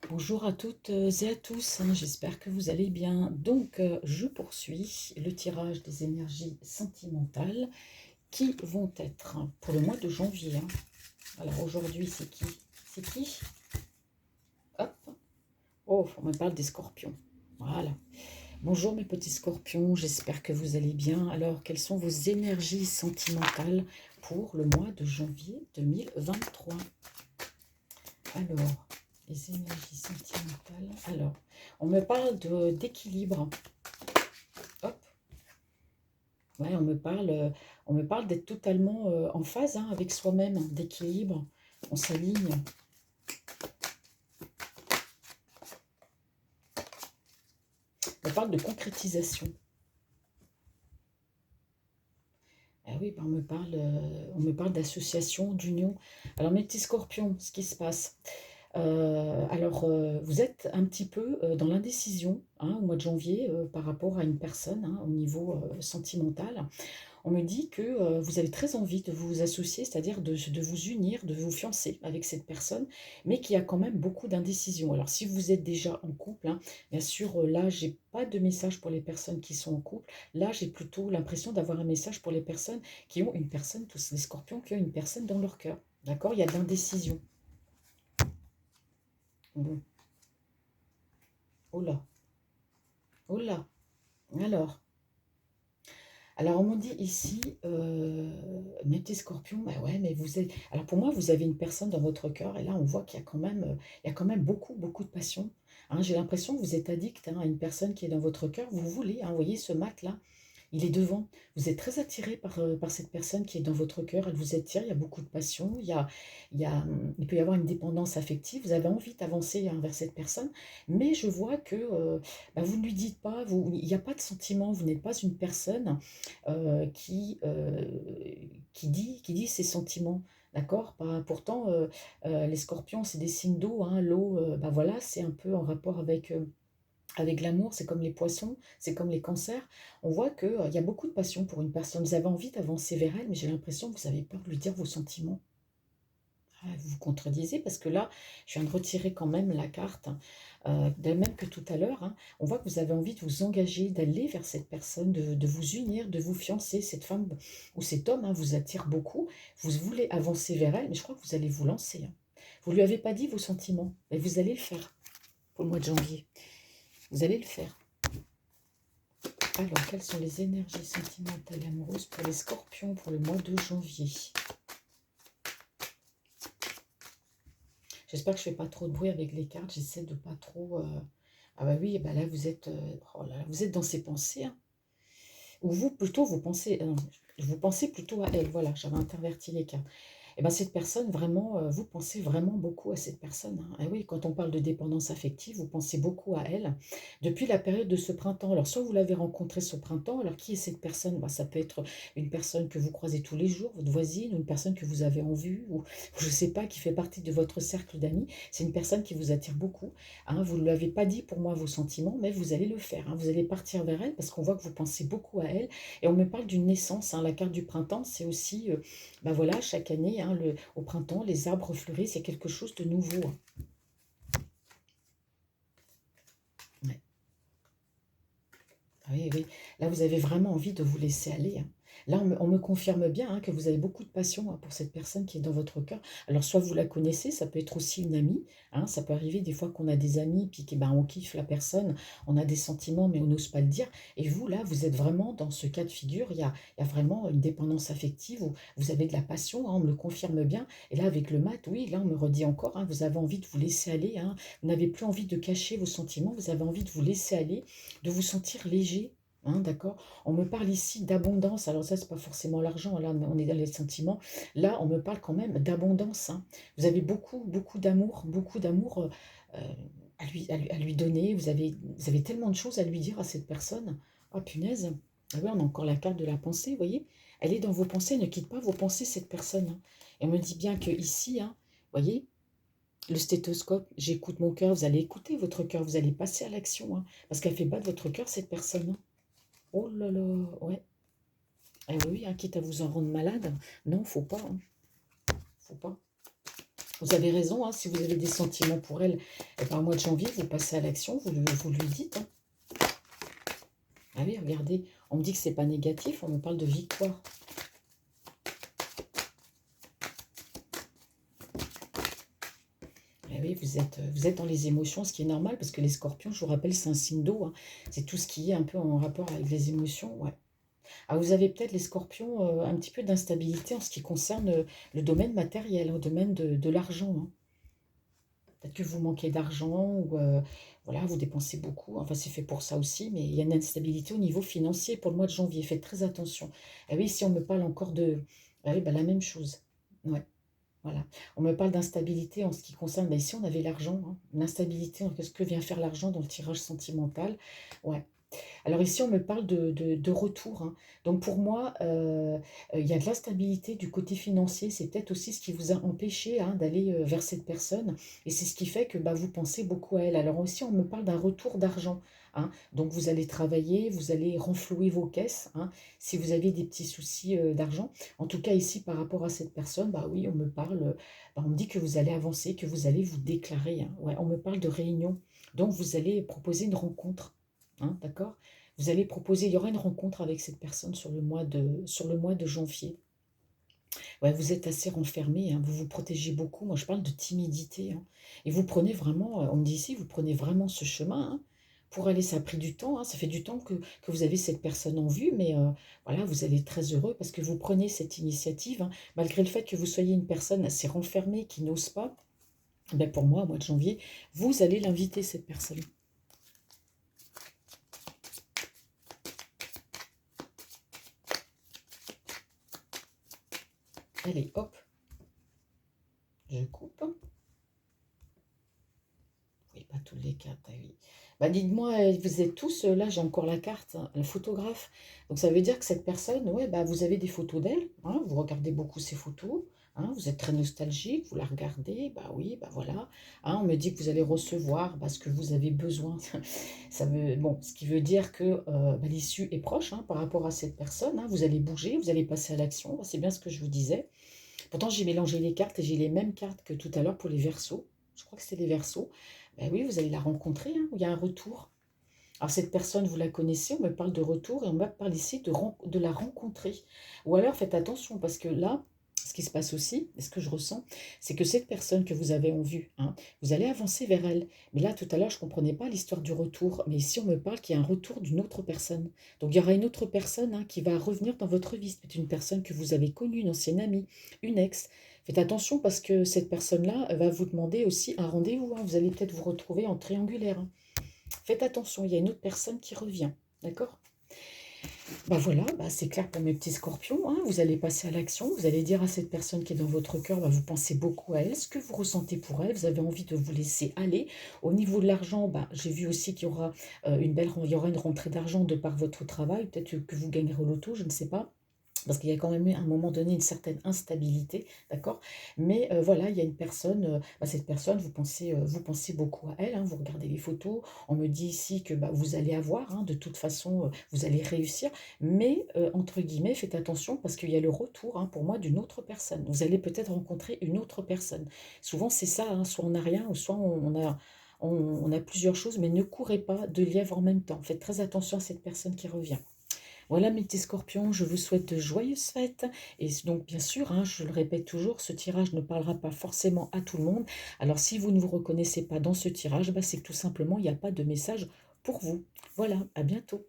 Bonjour à toutes et à tous, hein, j'espère que vous allez bien. Donc, je poursuis le tirage des énergies sentimentales qui vont être pour le mois de janvier, hein. Alors, aujourd'hui, c'est qui? C'est qui? Hop. Oh, on me parle des scorpions. Voilà. Bonjour mes petits scorpions, j'espère que vous allez bien. Alors, quelles sont vos énergies sentimentales pour le mois de janvier 2023? Alors, les énergies sentimentales. Alors, on me parle d'équilibre. Hop. Ouais, on me parle d'être totalement en phase, hein, avec soi-même, d'équilibre. On s'aligne. On parle de concrétisation. Ah oui, ben on me parle d'association, d'union. Alors, mes petits scorpions, ce qui se passe. Vous êtes un petit peu dans l'indécision, hein, au mois de janvier, par rapport à une personne, hein, au niveau sentimental. On me dit que vous avez très envie de vous associer, c'est-à-dire de vous unir, de vous fiancer avec cette personne, mais qu'il y a quand même beaucoup d'indécision. Alors, si vous êtes déjà en couple, hein, bien sûr, là, j'ai pas de message pour les personnes qui sont en couple. Là, j'ai plutôt l'impression d'avoir un message pour les personnes qui ont une personne, tous les scorpions, qui ont une personne dans leur cœur. D'accord? Il y a de l'indécision. Bon. Oh là, oh là. Alors. Alors, on me dit ici, mes petits scorpions, bah ouais, mais vous êtes. Alors, pour moi, vous avez une personne dans votre cœur, et là, on voit qu'il y a quand même, il y a quand même beaucoup, beaucoup de passion, hein. J'ai l'impression que vous êtes addict, hein, à une personne qui est dans votre cœur. Vous voulez, hein, vous voyez ce mat-là, il est devant. Vous êtes très attiré par cette personne qui est dans votre cœur. Elle vous attire, il y a beaucoup de passion, il peut y avoir une dépendance affective. Vous avez envie d'avancer, hein, vers cette personne, mais je vois que bah, vous ne lui dites pas, il n'y a pas de sentiment, vous n'êtes pas une personne qui dit ses sentiments. D'accord? Pourtant, les scorpions, c'est des signes d'eau, hein. L'eau, bah voilà, c'est un peu en rapport avec l'amour, c'est comme les poissons, c'est comme les cancers. On voit qu'il y a beaucoup de passion pour une personne. Vous avez envie d'avancer vers elle, mais j'ai l'impression que vous avez peur de lui dire vos sentiments. Ah, vous vous contredisez parce que là, je viens de retirer quand même la carte, de même que tout à l'heure, hein. On voit que vous avez envie de vous engager, d'aller vers cette personne, de vous unir, de vous fiancer. Cette femme ou cet homme, hein, vous attire beaucoup. Vous voulez avancer vers elle, mais je crois que vous allez vous lancer, hein. Vous ne lui avez pas dit vos sentiments, mais vous allez le faire pour le mois de janvier. Vous allez le faire. Alors, quelles sont les énergies sentimentales et amoureuses pour les scorpions pour le mois de janvier? J'espère que je fais pas trop de bruit avec les cartes. J'essaie de pas trop. Ah bah oui, bah là oh là là, vous êtes dans ses pensées, hein. Ou vous plutôt vous pensez plutôt à elle. Voilà, j'avais interverti les cartes. Et ben cette personne vraiment, vous pensez vraiment beaucoup à cette personne, hein. Et oui, quand on parle de dépendance affective, vous pensez beaucoup à elle depuis la période de ce printemps. Alors soit vous l'avez rencontrée ce printemps, alors qui est cette personne? Bah, ça peut être une personne que vous croisez tous les jours, votre voisine, ou une personne que vous avez en vue, ou je ne sais pas, qui fait partie de votre cercle d'amis. C'est une personne qui vous attire beaucoup, hein. Vous ne lui avez pas dit pour moi vos sentiments, mais vous allez le faire, hein. Vous allez partir vers elle parce qu'on voit que vous pensez beaucoup à elle. Et on me parle d'une naissance, hein. La carte du printemps, c'est aussi bah voilà, chaque année, hein, au printemps, les arbres fleurissent, c'est quelque chose de nouveau, hein. Ouais. Oui, oui. Là, vous avez vraiment envie de vous laisser aller, hein. Là, on me confirme bien, hein, que vous avez beaucoup de passion, hein, pour cette personne qui est dans votre cœur. Alors, soit vous la connaissez, ça peut être aussi une amie, hein. Ça peut arriver des fois qu'on a des amis, puis ben, on kiffe la personne, on a des sentiments, mais on n'ose pas le dire. Et vous, là, vous êtes vraiment dans ce cas de figure. Il y a vraiment une dépendance affective où vous avez de la passion, hein, on me le confirme bien. Et là, avec le mat, oui, là, on me redit encore, hein, vous avez envie de vous laisser aller, hein. Vous n'avez plus envie de cacher vos sentiments, vous avez envie de vous laisser aller, de vous sentir léger, hein, d'accord? On me parle ici d'abondance. Alors ça, c'est pas forcément l'argent, là, on est dans les sentiments. Là, on me parle quand même d'abondance, hein. Vous avez beaucoup, beaucoup d'amour, à lui donner. Vous avez tellement de choses à lui dire à cette personne. Oh punaise. Ah oui, on a encore la carte de la pensée, vous voyez? Elle est dans vos pensées, ne quitte pas vos pensées, cette personne, hein. Et on me dit bien que ici, hein, vous voyez, le stéthoscope, j'écoute mon cœur, vous allez écouter votre cœur, vous allez passer à l'action, hein, parce qu'elle fait battre votre cœur, cette personne, hein. Oh là là, ouais. Eh oui, hein, quitte à vous en rendre malade. Non, faut pas, hein, faut pas. Vous avez raison, hein, si vous avez des sentiments pour elle, eh ben, au mois de janvier, vous passez à l'action, vous lui dites, hein. Ah oui, regardez, on me dit que c'est pas négatif, on me parle de victoire. Eh oui, vous êtes dans les émotions, ce qui est normal, parce que les scorpions, je vous rappelle, c'est un signe d'eau, hein. C'est tout ce qui est un peu en rapport avec les émotions, ouais. Ah, vous avez peut-être les scorpions, un petit peu d'instabilité en ce qui concerne le domaine matériel, le domaine de l'argent, hein. Peut-être que vous manquez d'argent ou voilà, vous dépensez beaucoup. Enfin, c'est fait pour ça aussi, mais il y a une instabilité au niveau financier pour le mois de janvier. Faites très attention. Et oui, si on me parle encore de... Ah oui, bah, la même chose. Ouais, voilà. On me parle d'instabilité en ce qui concerne... Bah, ici, on avait l'argent, hein. L'instabilité, qu'est-ce que vient faire l'argent dans le tirage sentimental? Ouais. Alors ici, on me parle de retour, hein. Donc pour moi, il y a de l'instabilité du côté financier. C'est peut-être aussi ce qui vous a empêché, hein, d'aller, vers cette personne et c'est ce qui fait que, bah, vous pensez beaucoup à elle. Alors aussi, on me parle d'un retour d'argent, hein. Donc vous allez travailler, vous allez renflouer vos caisses, hein, si vous avez des petits soucis, d'argent. En tout cas ici, par rapport à cette personne, bah, oui, on me parle, bah, on me dit que vous allez avancer, que vous allez vous déclarer, hein. Ouais, on me parle de réunion. Donc vous allez proposer une rencontre. Hein, d'accord? Vous allez proposer, il y aura une rencontre avec cette personne sur le mois de janvier. Ouais, vous êtes assez renfermé, hein, vous vous protégez beaucoup. Moi, je parle de timidité, hein. Et vous prenez vraiment, on me dit ici, vous prenez vraiment ce chemin, hein, pour aller. Ça a pris du temps, hein, ça fait du temps que vous avez cette personne en vue, mais voilà, vous allez être très heureux parce que vous prenez cette initiative, hein, malgré le fait que vous soyez une personne assez renfermée qui n'ose pas. Ben pour moi, au mois de janvier, vous allez l'inviter, cette personne. Allez, hop, je coupe. Oui, pas tous les cartes, ah oui. Bah, dites-moi, vous êtes tous, là j'ai encore la carte, hein, le photographe. Donc ça veut dire que cette personne, ouais, bah, vous avez des photos d'elle, hein, vous regardez beaucoup ses photos, hein, vous êtes très nostalgique, vous la regardez, bah oui, bah voilà. Hein, on me dit que vous allez recevoir bah, ce que vous avez besoin. Ça veut, bon, ce qui veut dire que bah, l'issue est proche, hein, par rapport à cette personne, hein. Vous allez bouger, vous allez passer à l'action, c'est bien ce que je vous disais. Pourtant, j'ai mélangé les cartes et j'ai les mêmes cartes que tout à l'heure pour les versos. Je crois que c'était les versos. Ben oui, vous allez la rencontrer, hein, il y a un retour. Alors cette personne, vous la connaissez, on me parle de retour et on me parle ici de la rencontrer. Ou alors faites attention parce que là, ce qui se passe aussi, et ce que je ressens, c'est que cette personne que vous avez en vue, hein, vous allez avancer vers elle. Mais là, tout à l'heure, je ne comprenais pas l'histoire du retour. Mais ici, on me parle qu'il y a un retour d'une autre personne. Donc il y aura une autre personne, hein, qui va revenir dans votre vie. C'est une personne que vous avez connue, une ancienne amie, une ex. Faites attention parce que cette personne-là va vous demander aussi un rendez-vous, hein. Vous allez peut-être vous retrouver en triangulaire, hein. Faites attention, il y a une autre personne qui revient. D'accord? Bah voilà, bah c'est clair pour mes petits scorpions, hein. Vous allez passer à l'action, vous allez dire à cette personne qui est dans votre cœur, bah, vous pensez beaucoup à elle, ce que vous ressentez pour elle, vous avez envie de vous laisser aller. Au niveau de l'argent, bah, j'ai vu aussi qu'il y aura il y aura une rentrée d'argent de par votre travail, peut-être que vous gagnerez au loto, je ne sais pas. Parce qu'il y a quand même eu à un moment donné une certaine instabilité, d'accord? Mais voilà, il y a une personne, bah, cette personne, vous pensez beaucoup à elle, hein, vous regardez les photos. On me dit ici que bah, vous allez avoir, hein, de toute façon, vous allez réussir. Mais, entre guillemets, faites attention parce qu'il y a le retour, hein, pour moi, d'une autre personne. Vous allez peut-être rencontrer une autre personne. Souvent, c'est ça, hein, soit on n'a rien, ou soit on a plusieurs choses, mais ne courez pas de lièvre en même temps. Faites très attention à cette personne qui revient. Voilà mes petits scorpions, je vous souhaite de joyeuses fêtes. Et donc bien sûr, hein, je le répète toujours, ce tirage ne parlera pas forcément à tout le monde. Alors si vous ne vous reconnaissez pas dans ce tirage, bah, c'est que tout simplement, il n'y a pas de message pour vous. Voilà, à bientôt.